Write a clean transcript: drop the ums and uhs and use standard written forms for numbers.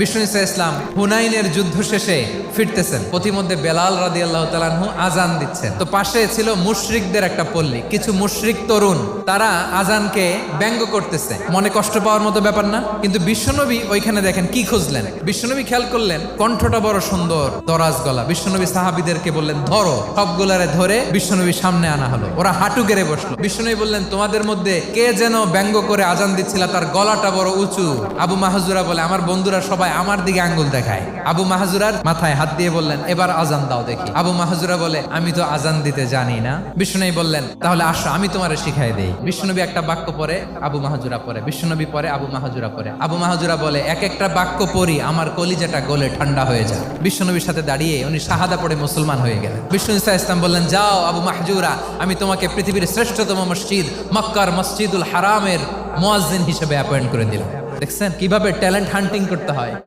বিষ্ণু ইসা ইসলাম হুনাইনের যুদ্ধ শেষে ফিরতেছেন, পথিমধ্যে বেলাল রাদিয়াল্লাহু তাআলা আনহু আজান দিচ্ছেন। তো পাশে ছিল মুশরিকদের একটা পল্লী, কিছু মুশরিক তরুণ, তারা আজানকে ব্যঙ্গ করতেছে। মনে কষ্ট পাওয়ার মতো ব্যাপার না, কিন্তু বিশ্বনবী ওইখানে দেখেন কি খুঁজলেন। বিশ্বনবী খেয়াল করলেন কণ্ঠটা বড় সুন্দর, দরাজ গলা। বিশ্বনবী সাহাবীদেরকে বললেন ধরো, সবগুলারে ধরে বিশ্বনবী সামনে আনা হলো। ওরা হাঁটু গেড়ে বসলো। বিশ্বনবী বললেন তোমাদের মধ্যে কে যেন ব্যঙ্গ করে আজান দিচ্ছিল, তার গলাটা বড় উঁচু। আবু মাহজুরা বলে আমার বন্ধুরা সবাই আমার দিকে আঙ্গুল দেখায়। আবু মাহজুরার মাথায় হাত দিয়ে বললেন এবার আজান দাও দেখি। আবু মাহজুরা বলে আমি তো আজান দিতে জানি না। বিশ্বনবী বললেন তাহলে আসো আমি তোমারে শিখাই দেই। বিশ্বনবী একটা বাক্য পরে, আবু মাহজুরা পরে, বিশ্বনবী পরে, আবু মাহজুরা পরে। আবু মাহজুরা বলে এক একটা বাক্য পড়ি আমার কলিজাটা গলে ঠান্ডা হয়ে যায়। বিশ্বনবীর সাথে দাঁড়িয়ে উনি শাহাদা পড়ে মুসলমান হয়ে গেলেন। বিষ্ণু ইসা ইসলাম বললেন যাও আবু মাহজুরা, আমি তোমাকে পৃথিবীর শ্রেষ্ঠতম মসজিদ মক্কার মসজিদুল হারামের মুয়াজ্জিন হিসেবে অ্যাপয়েন্ট করে দিলাম। দেখছেন কিভাবে ট্যালেন্ট হান্টিং করতে হয়।